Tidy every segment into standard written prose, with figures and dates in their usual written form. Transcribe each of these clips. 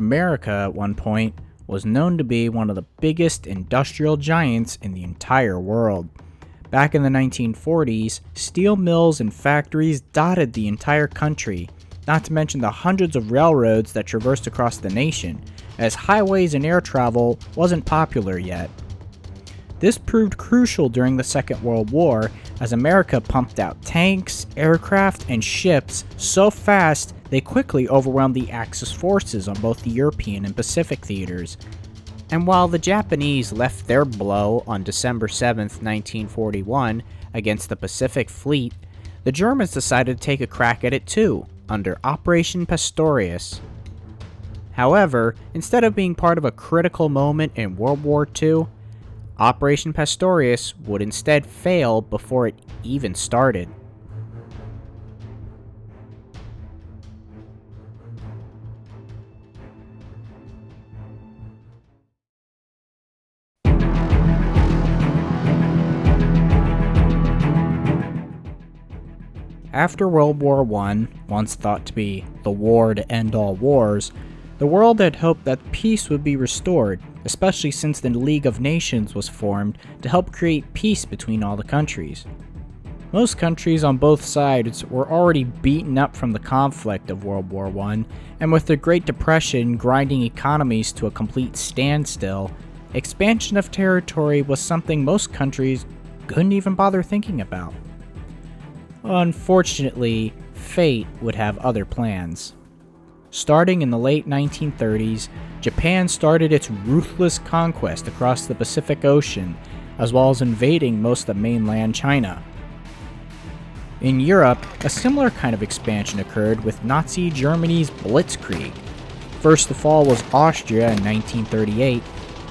America, at one point, was known to be one of the biggest industrial giants in the entire world. Back in the 1940s, steel mills and factories dotted the entire country, not to mention the hundreds of railroads that traversed across the nation, as highways and air travel wasn't popular yet. This proved crucial during the Second World War, as America pumped out tanks, aircraft, and ships so fast they quickly overwhelmed the Axis forces on both the European and Pacific theaters. And while the Japanese left their blow on December 7, 1941, against the Pacific Fleet, the Germans decided to take a crack at it too, under Operation Pastorius. However, instead of being part of a critical moment in World War II, Operation Pastorius would instead fail before it even started. After World War I, once thought to be the war to end all wars, the world had hoped that peace would be restored, especially since the League of Nations was formed to help create peace between all the countries. Most countries on both sides were already beaten up from the conflict of World War I, and with the Great Depression grinding economies to a complete standstill, expansion of territory was something most countries couldn't even bother thinking about. Unfortunately, fate would have other plans. Starting in the late 1930s, Japan started its ruthless conquest across the Pacific Ocean, as well as invading most of mainland China. In Europe, a similar kind of expansion occurred with Nazi Germany's Blitzkrieg. First to fall was Austria in 1938,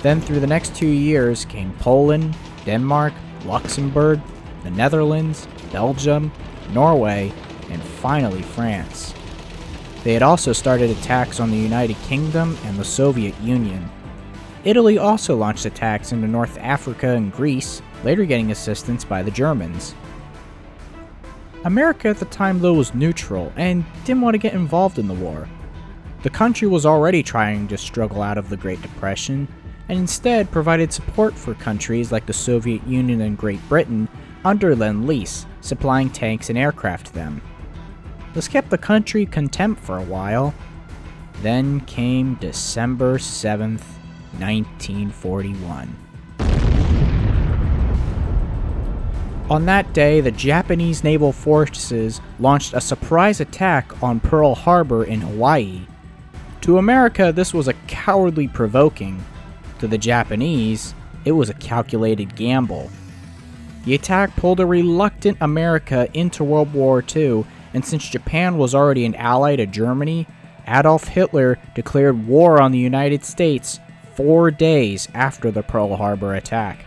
then through the next 2 years came Poland, Denmark, Luxembourg, the Netherlands, Belgium, Norway, and finally France. They had also started attacks on the United Kingdom and the Soviet Union. Italy also launched attacks into North Africa and Greece, later getting assistance by the Germans. America at the time though was neutral and didn't want to get involved in the war. The country was already trying to struggle out of the Great Depression, and instead provided support for countries like the Soviet Union and Great Britain under Lend-Lease, supplying tanks and aircraft to them. This kept the country content for a while. Then came December 7th, 1941. On that day, the Japanese naval forces launched a surprise attack on Pearl Harbor in Hawaii. To America, this was a cowardly provoking. To the Japanese, it was a calculated gamble. The attack pulled a reluctant America into World War II, and since Japan was already an ally to Germany, Adolf Hitler declared war on the United States 4 days after the Pearl Harbor attack.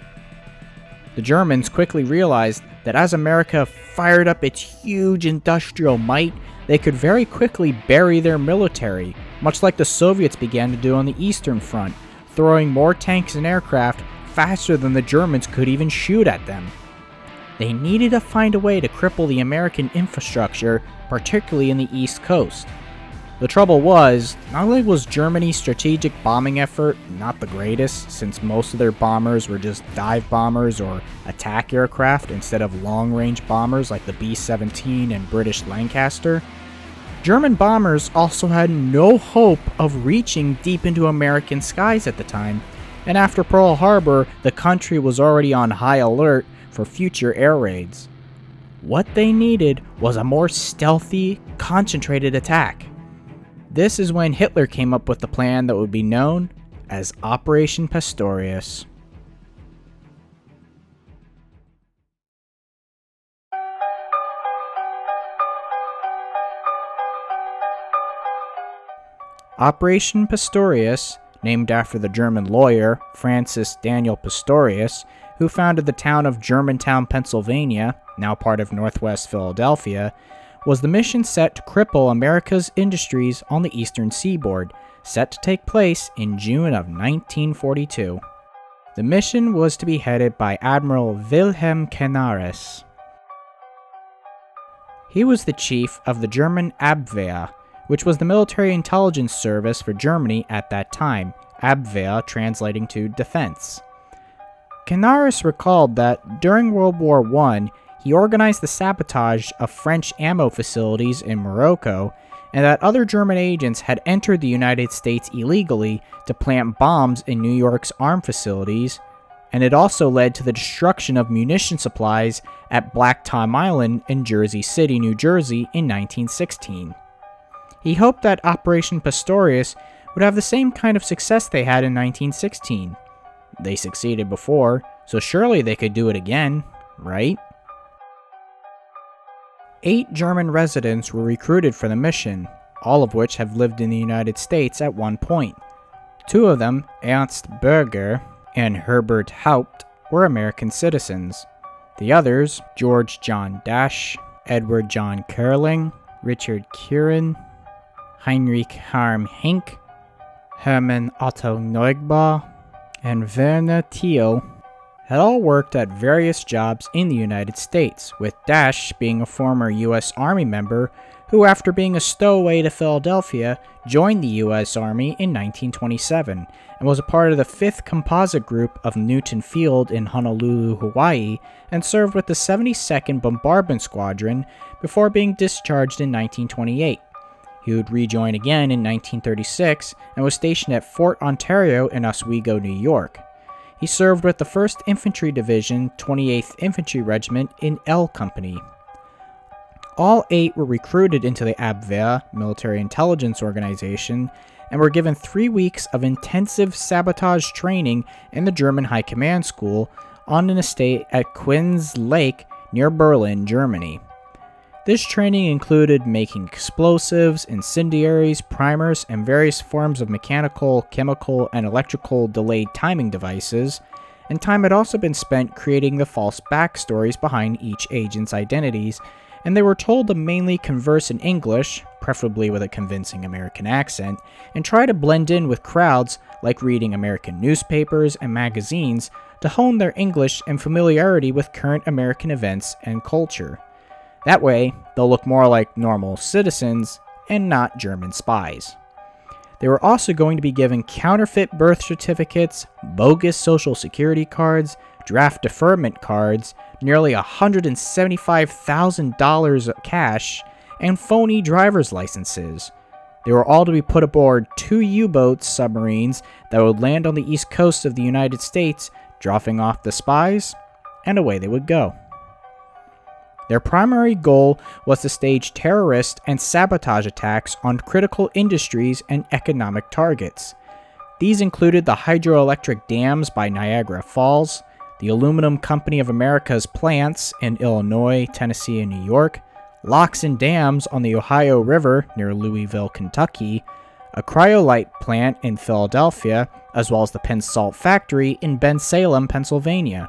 The Germans quickly realized that as America fired up its huge industrial might, they could very quickly bury their military, much like the Soviets began to do on the Eastern Front, throwing more tanks and aircraft faster than the Germans could even shoot at them. They needed to find a way to cripple the American infrastructure, particularly in the East Coast. The trouble was, not only was Germany's strategic bombing effort not the greatest, since most of their bombers were just dive bombers or attack aircraft instead of long-range bombers like the B-17 and British Lancaster, German bombers also had no hope of reaching deep into American skies at the time, and after Pearl Harbor, the country was already on high alert for future air raids. What they needed was a more stealthy, concentrated attack. This is when Hitler came up with the plan that would be known as Operation Pastorius. Operation Pastorius, named after the German lawyer Francis Daniel Pastorius, who founded the town of Germantown, Pennsylvania, now part of Northwest Philadelphia, was the mission set to cripple America's industries on the eastern seaboard, set to take place in June of 1942. The mission was to be headed by Admiral Wilhelm Canaris. He was the chief of the German Abwehr, which was the military intelligence service for Germany at that time, Abwehr translating to defense. Canaris recalled that during World War I, he organized the sabotage of French ammo facilities in Morocco, and that other German agents had entered the United States illegally to plant bombs in New York's armed facilities, and it also led to the destruction of munition supplies at Black Tom Island in Jersey City, New Jersey in 1916. He hoped that Operation Pastorius would have the same kind of success they had in 1916. They succeeded before, so surely they could do it again, right? 8 German residents were recruited for the mission, all of which have lived in the United States at one point. 2 of them, Ernst Berger and Herbert Haupt, were American citizens. The others, George John Dash, Edward John Kerling, Richard Kieran, Heinrich Harm Henk, Hermann Otto Neubauer, and Werner Thiel, had all worked at various jobs in the United States, with Dash being a former U.S. Army member who, after being a stowaway to Philadelphia, joined the U.S. Army in 1927 and was a part of the 5th Composite Group of Newton Field in Honolulu, Hawaii, and served with the 72nd Bombardment Squadron before being discharged in 1928. He would rejoin again in 1936 and was stationed at Fort Ontario in Oswego, New York. He served with the 1st Infantry Division, 28th Infantry Regiment in L Company. All 8 were recruited into the Abwehr military intelligence organization and were given 3 weeks of intensive sabotage training in the German High Command School on an estate at Quinns Lake near Berlin, Germany. This training included making explosives, incendiaries, primers, and various forms of mechanical, chemical, and electrical delayed timing devices, and time had also been spent creating the false backstories behind each agent's identities, and they were told to mainly converse in English, preferably with a convincing American accent, and try to blend in with crowds like reading American newspapers and magazines to hone their English and familiarity with current American events and culture. That way, they'll look more like normal citizens and not German spies. They were also going to be given counterfeit birth certificates, bogus social security cards, draft deferment cards, nearly $175,000 cash, and phony driver's licenses. They were all to be put aboard 2 U-boat submarines that would land on the east coast of the United States, dropping off the spies, and away they would go. Their primary goal was to stage terrorist and sabotage attacks on critical industries and economic targets. These included the hydroelectric dams by Niagara Falls, the Aluminum Company of America's plants in Illinois, Tennessee, and New York, locks and dams on the Ohio River near Louisville, Kentucky, a cryolite plant in Philadelphia, as well as the Penn Salt Factory in Bensalem, Pennsylvania.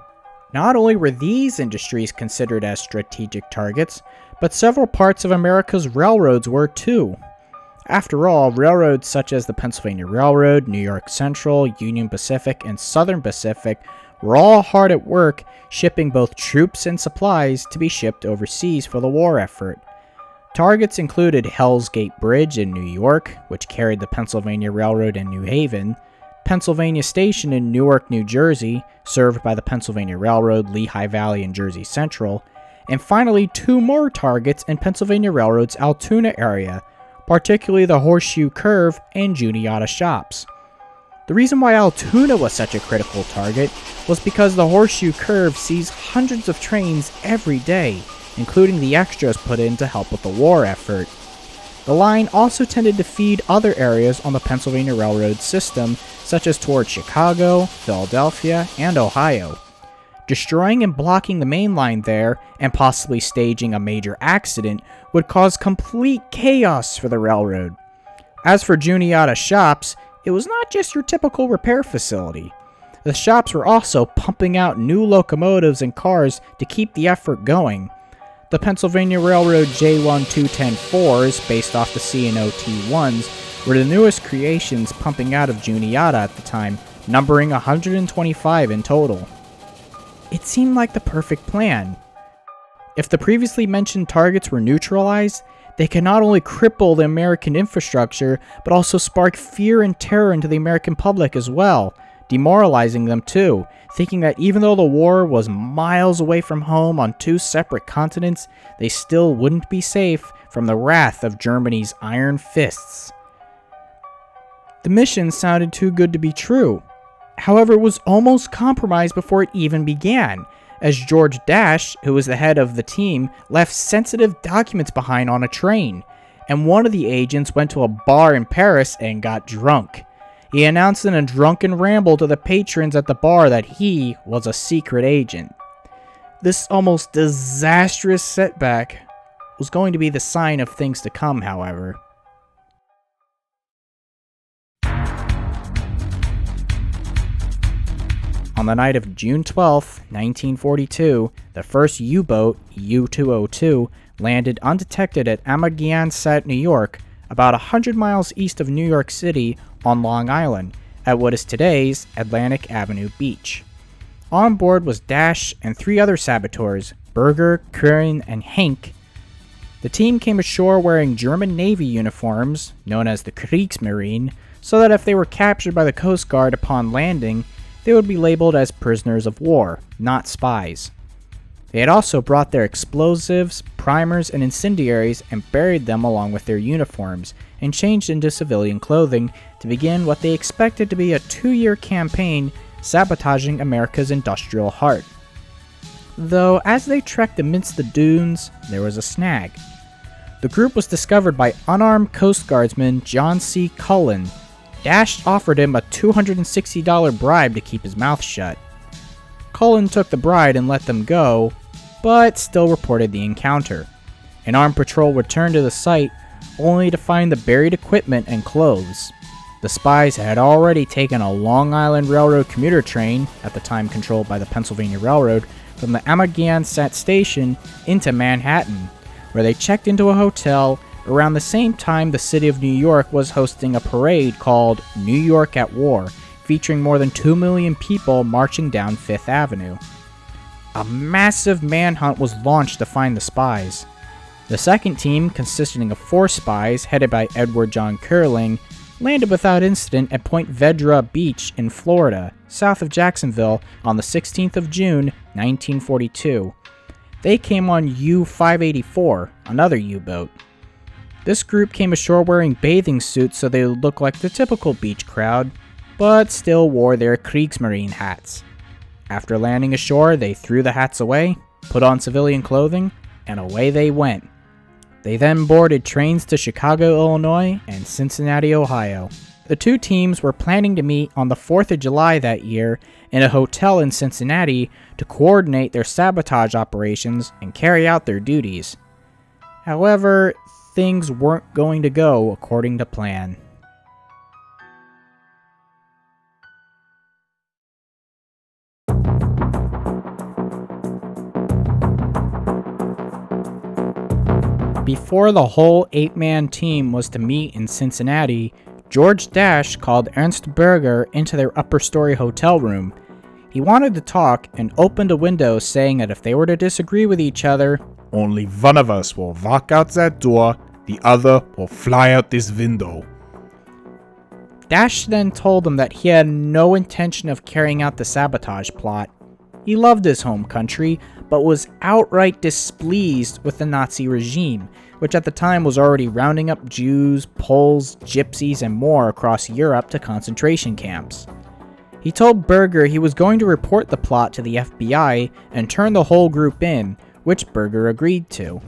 Not only were these industries considered as strategic targets, but several parts of America's railroads were too. After all, railroads such as the Pennsylvania Railroad, New York Central, Union Pacific, and Southern Pacific were all hard at work shipping both troops and supplies to be shipped overseas for the war effort. Targets included Hell's Gate Bridge in New York, which carried the Pennsylvania Railroad in New Haven, Pennsylvania Station in Newark, New Jersey, served by the Pennsylvania Railroad, Lehigh Valley, and Jersey Central, and finally 2 more targets in Pennsylvania Railroad's Altoona area, particularly the Horseshoe Curve and Juniata Shops. The reason why Altoona was such a critical target was because the Horseshoe Curve sees hundreds of trains every day, including the extras put in to help with the war effort. The line also tended to feed other areas on the Pennsylvania Railroad system, such as toward Chicago, Philadelphia, and Ohio. Destroying and blocking the main line there, and possibly staging a major accident, would cause complete chaos for the railroad. As for Juniata Shops, it was not just your typical repair facility. The shops were also pumping out new locomotives and cars to keep the effort going. The Pennsylvania Railroad J1210-4s, based off the C&O T1s, were the newest creations pumping out of Juniata at the time, numbering 125 in total. It seemed like the perfect plan. If the previously mentioned targets were neutralized, they can not only cripple the American infrastructure, but also spark fear and terror into the American public as well, demoralizing them too, thinking that even though the war was miles away from home on two separate continents, they still wouldn't be safe from the wrath of Germany's iron fists. The mission sounded too good to be true. However, it was almost compromised before it even began, as George Dash, who was the head of the team, left sensitive documents behind on a train, and one of the agents went to a bar in Paris and got drunk. He announced in a drunken ramble to the patrons at the bar that he was a secret agent. This almost disastrous setback was going to be the sign of things to come, however. On the night of June 12, 1942, the first U-boat, U-202, landed undetected at Amagansett, New York, about 100 miles east of New York City on Long Island, at what is today's Atlantic Avenue Beach. On board was Dash and 3 other saboteurs, Berger, Curran, and Henk. The team came ashore wearing German Navy uniforms, known as the Kriegsmarine, so that if they were captured by the Coast Guard upon landing, they would be labeled as prisoners of war, not spies. They had also brought their explosives, primers, and incendiaries and buried them along with their uniforms, and changed into civilian clothing to begin what they expected to be a 2-year campaign sabotaging America's industrial heart. Though as they trekked amidst the dunes, there was a snag. The group was discovered by unarmed Coast Guardsman John C. Cullen. Dash offered him a $260 bribe to keep his mouth shut. Cullen took the bribe and let them go, but still reported the encounter. An armed patrol returned to the site, only to find the buried equipment and clothes. The spies had already taken a Long Island Railroad commuter train, at the time controlled by the Pennsylvania Railroad, from the Amagansett station into Manhattan, where they checked into a hotel. Around the same time, the city of New York was hosting a parade called New York at War, featuring more than 2 million people marching down Fifth Avenue. A massive manhunt was launched to find the spies. The second team, consisting of 4 spies headed by Edward John Curling, landed without incident at Point Vedra Beach in Florida, south of Jacksonville, on the 16th of June, 1942. They came on U-584, another U-boat. This group came ashore wearing bathing suits so they would look like the typical beach crowd, but still wore their Kriegsmarine hats. After landing ashore, they threw the hats away, put on civilian clothing, and away they went. They then boarded trains to Chicago, Illinois, and Cincinnati, Ohio. The 2 teams were planning to meet on the 4th of July that year in a hotel in Cincinnati to coordinate their sabotage operations and carry out their duties. However, things weren't going to go according to plan. Before the whole 8-man team was to meet in Cincinnati, George Dash called Ernst Berger into their upper story hotel room. He wanted to talk and opened a window, saying that if they were to disagree with each other, only one of us will walk out that door, the other will fly out this window. Dash then told them that he had no intention of carrying out the sabotage plot. He loved his home country, but was outright displeased with the Nazi regime, which at the time was already rounding up Jews, Poles, Gypsies, and more across Europe to concentration camps. He told Berger he was going to report the plot to the FBI and turn the whole group in, which Berger agreed to.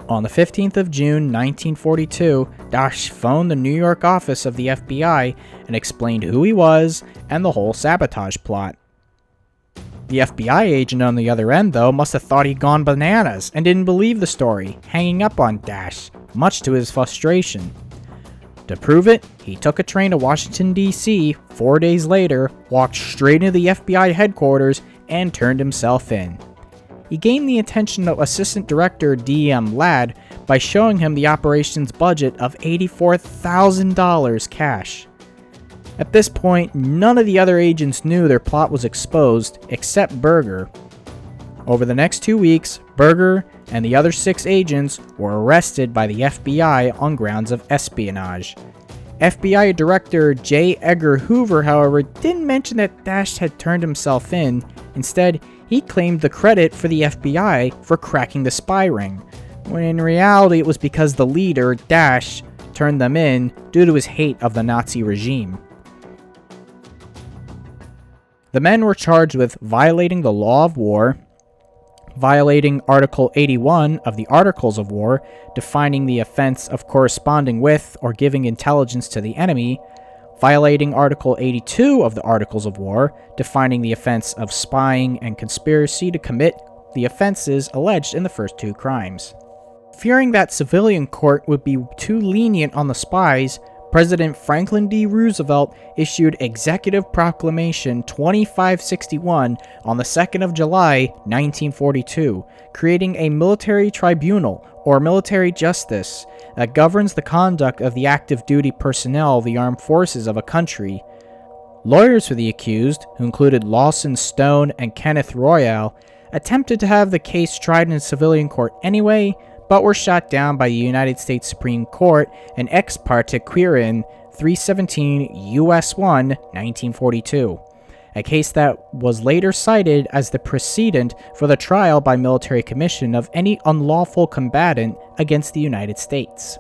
On the 15th of June 1942, Dash phoned the New York office of the FBI and explained who he was and the whole sabotage plot. The FBI agent on the other end, though, must have thought he'd gone bananas and didn't believe the story, hanging up on Dash, much to his frustration. To prove it, he took a train to Washington, D.C. 4 days later, walked straight into the FBI headquarters, and turned himself in. He gained the attention of Assistant Director D.M. Ladd by showing him the operation's budget of $84,000 cash. At this point, none of the other agents knew their plot was exposed, except Berger. Over the next 2 weeks, Berger, and the other 6 agents were arrested by the FBI on grounds of espionage. FBI Director J. Edgar Hoover, however, didn't mention that Dash had turned himself in. Instead, he claimed the credit for the FBI for cracking the spy ring, when in reality it was because the leader, Dash, turned them in due to his hate of the Nazi regime. The men were charged with violating the law of war, violating Article 81 of the Articles of War, defining the offense of corresponding with or giving intelligence to the enemy, violating Article 82 of the Articles of War, defining the offense of spying and conspiracy to commit the offenses alleged in the first 2 crimes. Fearing that civilian court would be too lenient on the spies, President Franklin D. Roosevelt issued Executive Proclamation 2561 on the 2nd of July, 1942, creating a military tribunal, or military justice, that governs the conduct of the active duty personnel of the armed forces of a country. Lawyers for the accused, who included Lawson Stone and Kenneth Royal, attempted to have the case tried in a civilian court anyway, but were shot down by the United States Supreme Court in Ex parte Quirin 317 U.S. 1, 1942, a case that was later cited as the precedent for the trial by military commission of any unlawful combatant against the United States.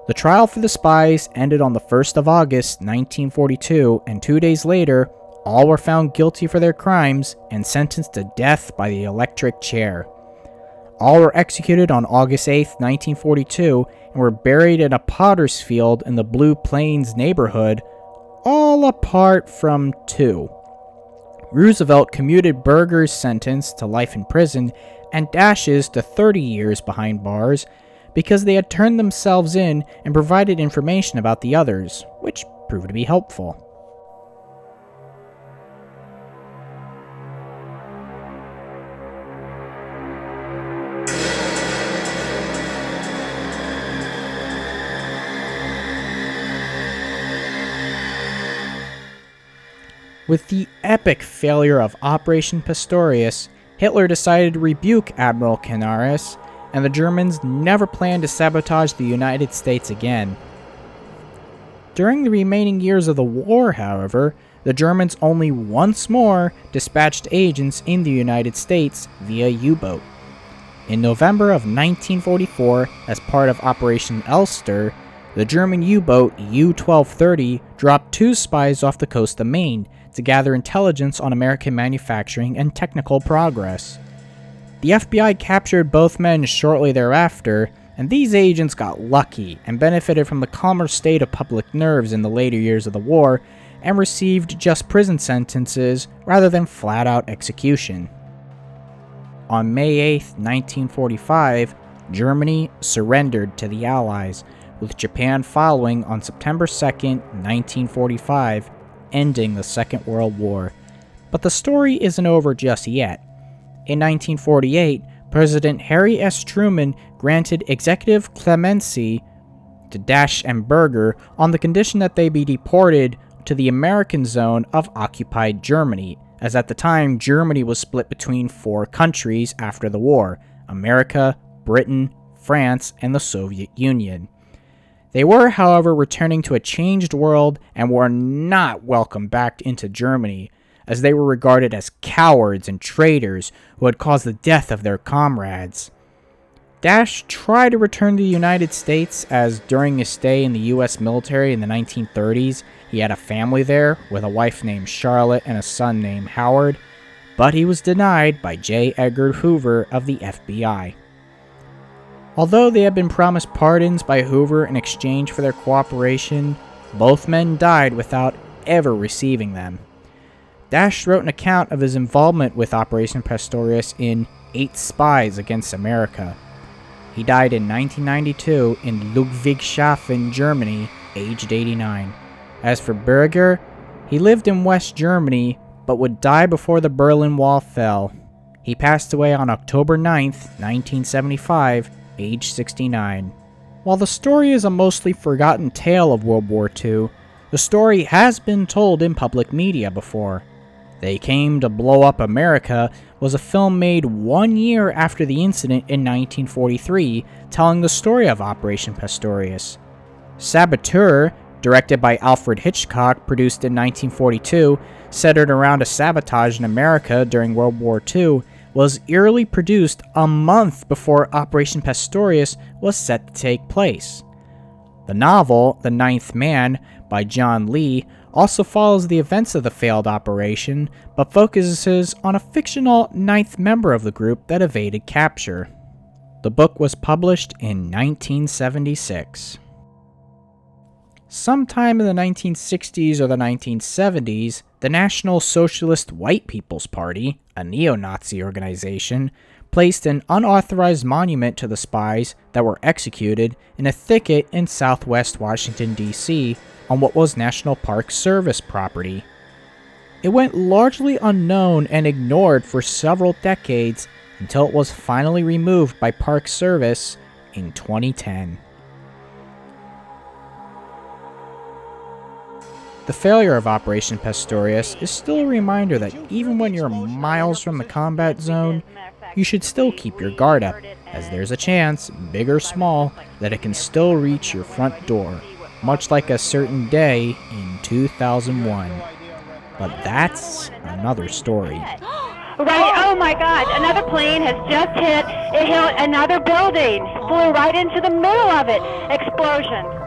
The trial for the spies ended on the 1st of August, 1942, and 2 days later, all were found guilty for their crimes and sentenced to death by the electric chair. All were executed on August 8, 1942, and were buried in a potter's field in the Blue Plains neighborhood, all apart from 2. Roosevelt commuted Berger's sentence to life in prison and Dash's to 30 years behind bars because they had turned themselves in and provided information about the others, which proved to be helpful. With the epic failure of Operation Pastorius, Hitler decided to rebuke Admiral Canaris, and the Germans never planned to sabotage the United States again. During the remaining years of the war, however, the Germans only once more dispatched agents in the United States via U-boat. In November of 1944, as part of Operation Elster, the German U-boat U-1230 dropped 2 spies off the coast of Maine to gather intelligence on American manufacturing and technical progress. The FBI captured both men shortly thereafter, and these agents got lucky and benefited from the calmer state of public nerves in the later years of the war and received just prison sentences rather than flat-out execution. On May 8, 1945, Germany surrendered to the Allies, with Japan following on September 2, 1945, ending the Second World War. But the story isn't over just yet. In 1948, President Harry S. Truman granted executive clemency to Dash and Berger on the condition that they be deported to the American zone of occupied Germany, as at the time Germany was split between 4 countries after the war: America, Britain, France, and the Soviet Union. They were, however, returning to a changed world and were not welcomed back into Germany, as they were regarded as cowards and traitors who had caused the death of their comrades. Dash tried to return to the United States, as during his stay in the U.S. military in the 1930s, he had a family there with a wife named Charlotte and a son named Howard, but he was denied by J. Edgar Hoover of the FBI. Although they had been promised pardons by Hoover in exchange for their cooperation, both men died without ever receiving them. Dash wrote an account of his involvement with Operation Pastorius in 8 Spies Against America. He died in 1992 in Ludwigshafen, Germany, aged 89. As for Berger, he lived in West Germany, but would die before the Berlin Wall fell. He passed away on October 9, 1975, age 69. While the story is a mostly forgotten tale of World War II, the story has been told in public media before. They Came to Blow Up America was a film made 1 year after the incident in 1943, telling the story of Operation Pastorius. Saboteur, directed by Alfred Hitchcock, produced in 1942, centered around a sabotage in America during World War II, was eerily produced a month before Operation Pastorius was set to take place. The novel, The Ninth Man, by John Lee, also follows the events of the failed operation, but focuses on a fictional ninth member of the group that evaded capture. The book was published in 1976. Sometime in the 1960s or the 1970s, the National Socialist White People's Party, a neo-Nazi organization, placed an unauthorized monument to the spies that were executed in a thicket in southwest Washington, D.C., on what was National Park Service property. It went largely unknown and ignored for several decades until it was finally removed by Park Service in 2010. The failure of Operation Pastorius is still a reminder that even when you're miles from the combat zone, you should still keep your guard up, as there's a chance, big or small, that it can still reach your front door, much like a certain day in 2001. But that's another story. Right, oh my God, another plane has just hit another building, flew right into the middle of it. Explosion.